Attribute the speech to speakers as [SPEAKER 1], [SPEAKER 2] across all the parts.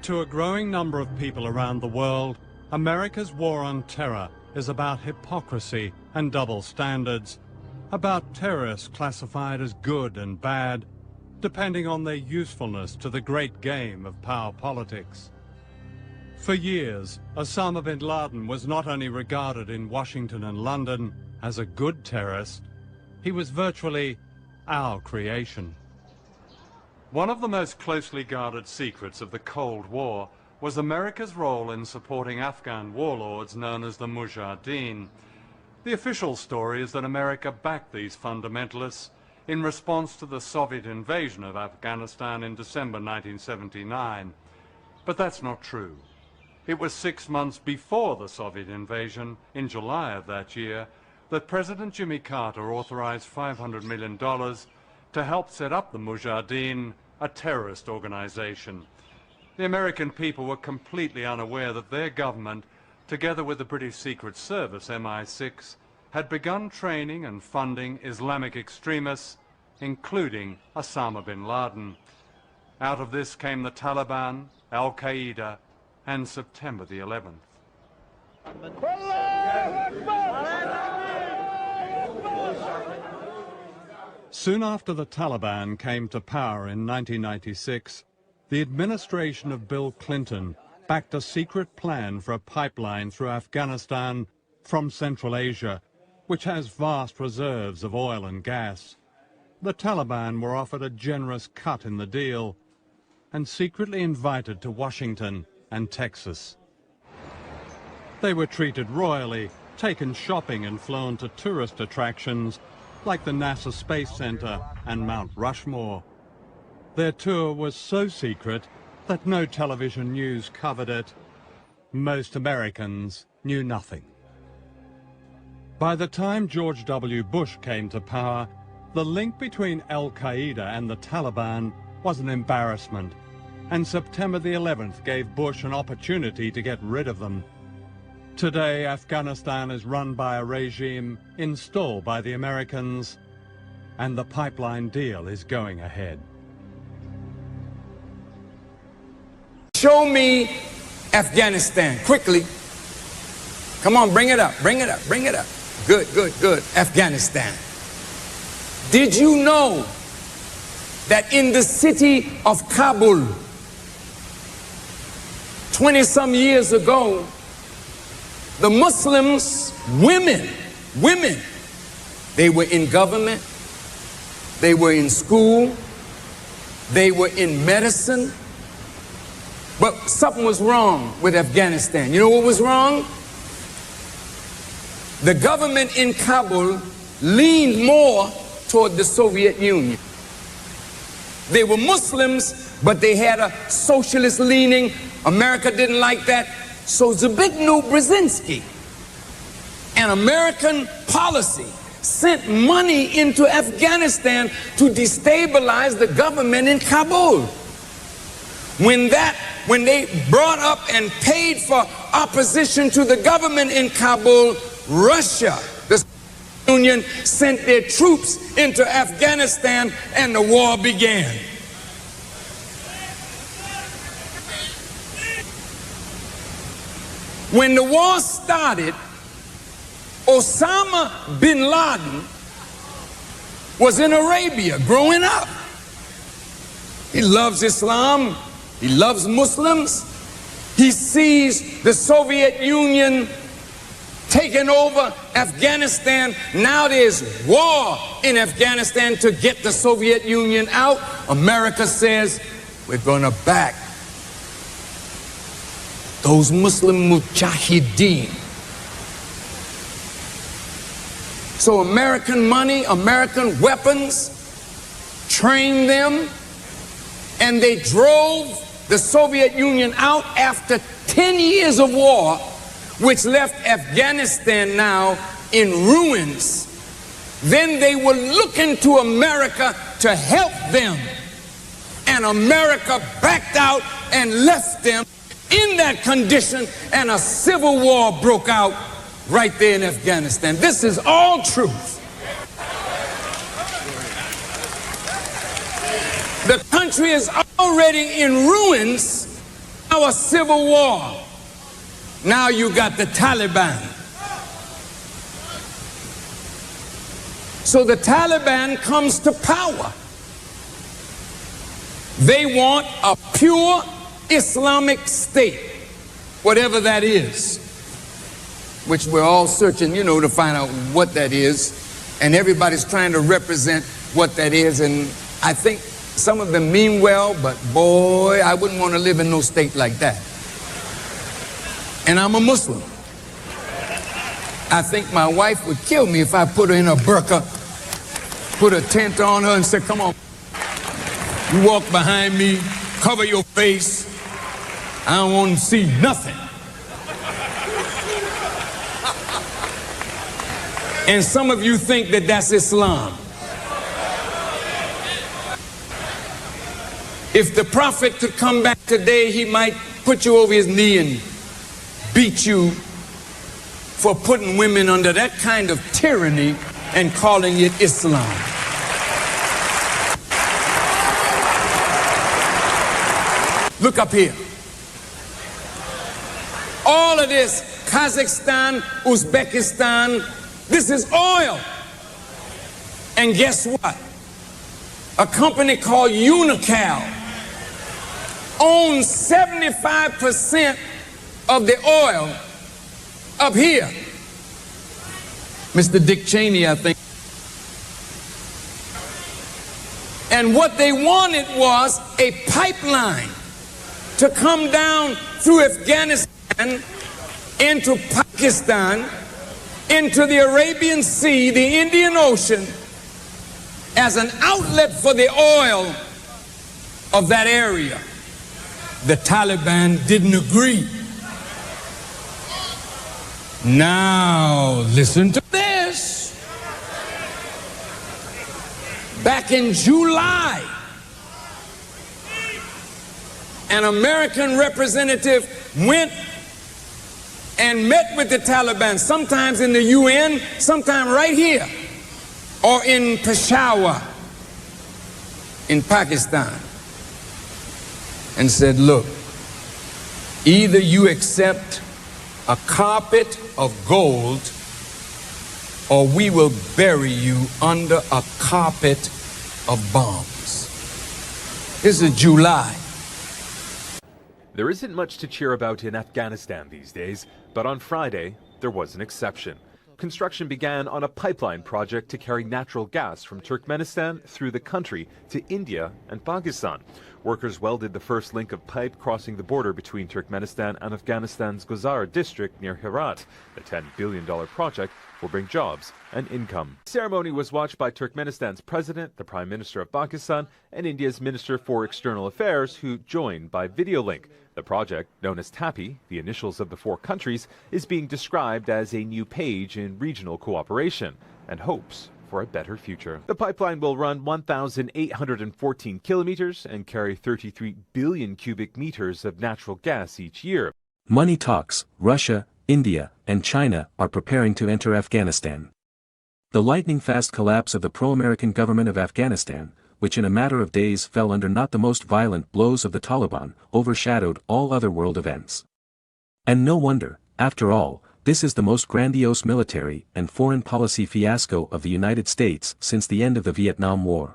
[SPEAKER 1] To a growing number of people around the world, America's war on terror is about hypocrisy and double standards, about terrorists classified as good and bad, depending on their usefulness to the great game of power politics. For years, Osama bin Laden was not only regarded in Washington and London as a good terrorist, he was virtually our creation. One of the most closely guarded secrets of the Cold War was America's role in supporting Afghan warlords known as the Mujahideen. The official story is that America backed these fundamentalists in response to the Soviet invasion of Afghanistan in December 1979. But that's not true. It was 6 months before the Soviet invasion, in July of that year, that President Jimmy Carter authorized $500 million to help set up the Mujahideen, a terrorist organization. The American people were completely unaware that their government, together with the British Secret Service, MI6, had begun training and funding Islamic extremists, including Osama bin Laden. Out of this came the Taliban, Al-Qaeda, and September the 11th. Soon after the Taliban came to power in 1996, the administration of Bill Clinton backed a secret plan for a pipeline through Afghanistan from Central Asia, which has vast reserves of oil and gas. The Taliban were offered a generous cut in the deal and secretly invited to Washington and Texas. They were treated royally, taken shopping and flown to tourist attractions like the NASA Space Center and Mount Rushmore. Their tour was so secret that no television news covered it. Most Americans knew nothing. By the time George W. Bush came to power, the link between Al-Qaeda and the Taliban was an embarrassment, and September the 11th gave Bush an opportunity to get rid of them. Today, Afghanistan is run by a regime installed by the Americans, and the pipeline deal is going ahead.
[SPEAKER 2] Show me Afghanistan, quickly. Come on, bring it up, bring it up, bring it up. Good, good, good. Afghanistan. Did you know that in the city of Kabul, 20-some years ago, the Muslims, women, they were in government, they were in school, they were in medicine, but something was wrong with Afghanistan. You know what was wrong? The government in Kabul leaned more toward the Soviet Union. They were Muslims, but they had a socialist leaning. America didn't like that. So Zbigniew Brzezinski, an American policy, sent money into Afghanistan to destabilize the government in Kabul. When they brought up and paid for opposition to the government in Kabul, Russia, the Soviet Union, sent their troops into Afghanistan and the war began. When the war started, Osama bin Laden was in Arabia growing up. He loves Islam. He loves Muslims. He sees the Soviet Union taking over Afghanistan. Now there's war in Afghanistan to get the Soviet Union out. America says, we're going to back those Muslim mujahideen. So American money, American weapons, trained them, and they drove the Soviet Union out after 10 years of war, which left Afghanistan now in ruins. Then they were looking to America to help them, and America backed out and left them in that condition, and a civil war broke out right there in Afghanistan. This is all truth. The country is already in ruins. Our civil war. Now you got the Taliban. So the Taliban comes to power. They want a pure Islamic state, whatever that is, which we're all searching, to find out what that is. And everybody's trying to represent what that is. And I think some of them mean well, but boy, I wouldn't want to live in no state like that. And I'm a Muslim. I think my wife would kill me if I put her in a burqa, put a tent on her and said, come on, you walk behind me, cover your face. I don't want to see nothing. And some of you think that that's Islam. If the prophet could come back today, he might put you over his knee and beat you for putting women under that kind of tyranny and calling it Islam. Look up here. All of this, Kazakhstan, Uzbekistan, this is oil. And guess what? A company called Unocal owns 75% of the oil up here. Mr. Dick Cheney, I think. And what they wanted was a pipeline to come down through Afghanistan into Pakistan, into the Arabian Sea, the Indian Ocean, as an outlet for the oil of that area. The Taliban didn't agree. Now, listen to this. Back in July, an American representative went and met with the Taliban, sometimes in the UN, sometimes right here, or in Peshawar, in Pakistan, and said, look, either you accept a carpet of gold, or we will bury you under a carpet of bombs. This is July.
[SPEAKER 3] There isn't much to cheer about in Afghanistan these days, but on Friday, there was an exception. Construction began on a pipeline project to carry natural gas from Turkmenistan through the country to India and Pakistan. Workers welded the first link of pipe crossing the border between Turkmenistan and Afghanistan's Guzar district near Herat. The $10 billion project will bring jobs and income. The ceremony was watched by Turkmenistan's president, the Prime Minister of Pakistan, and India's Minister for External Affairs, who joined by video link. The project, known as TAPI, the initials of the four countries, is being described as a new page in regional cooperation and hopes for a better future. The pipeline will run 1,814 kilometers and carry 33 billion cubic meters of natural gas each year.
[SPEAKER 4] Money talks. Russia, India, and China are preparing to enter Afghanistan. The lightning-fast collapse of the pro-American government of Afghanistan, which in a matter of days fell under not the most violent blows of the Taliban, overshadowed all other world events. And no wonder, after all, this is the most grandiose military and foreign policy fiasco of the United States since the end of the Vietnam War.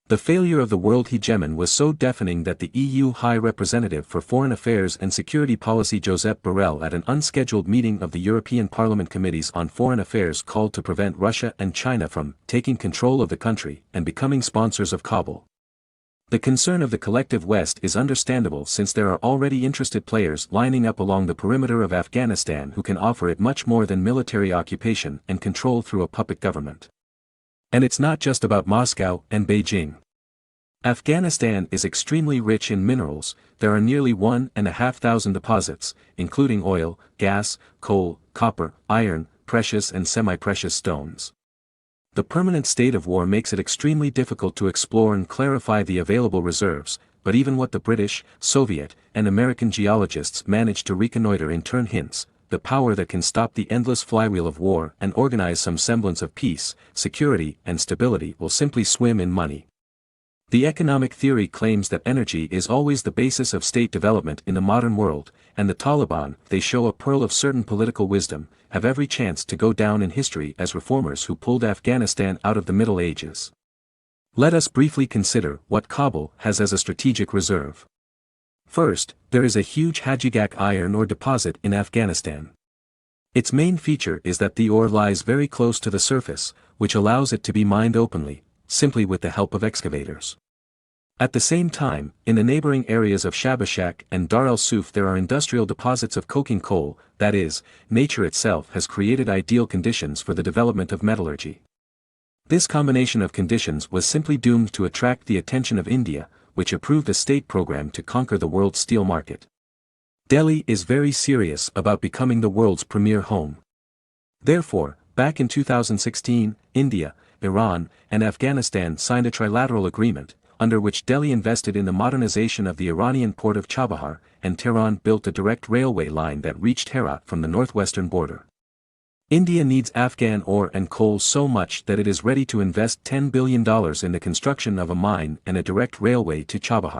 [SPEAKER 4] The failure of the world hegemon was so deafening that the EU High Representative for Foreign Affairs and Security Policy Josep Borrell at an unscheduled meeting of the European Parliament Committees on Foreign Affairs called to prevent Russia and China from taking control of the country and becoming sponsors of Kabul. The concern of the collective West is understandable since there are already interested players lining up along the perimeter of Afghanistan who can offer it much more than military occupation and control through a puppet government. And it's not just about Moscow and Beijing. Afghanistan is extremely rich in minerals. There are nearly 1,500 deposits, including oil, gas, coal, copper, iron, precious and semi-precious stones. The permanent state of war makes it extremely difficult to explore and clarify the available reserves, but even what the British, Soviet, and American geologists manage to reconnoiter in turn hints, the power that can stop the endless flywheel of war and organize some semblance of peace, security, and stability will simply swim in money. The economic theory claims that energy is always the basis of state development in the modern world, and the Taliban, they show a pearl of certain political wisdom, have every chance to go down in history as reformers who pulled Afghanistan out of the Middle Ages. Let us briefly consider what Kabul has as a strategic reserve. First, there is a huge Hajigak iron ore deposit in Afghanistan. Its main feature is that the ore lies very close to the surface, which allows it to be mined openly, simply with the help of excavators. At the same time, in the neighboring areas of Shabashak and Dar el-Suf there are industrial deposits of coking coal, that is, nature itself has created ideal conditions for the development of metallurgy. This combination of conditions was simply doomed to attract the attention of India, which approved a state program to conquer the world's steel market. Delhi is very serious about becoming the world's premier home. Therefore, back in 2016, India, Iran, and Afghanistan signed a trilateral agreement, under which Delhi invested in the modernization of the Iranian port of Chabahar, and Tehran built a direct railway line that reached Herat from the northwestern border. India needs Afghan ore and coal so much that it is ready to invest $10 billion in the construction of a mine and a direct railway to Chabahar.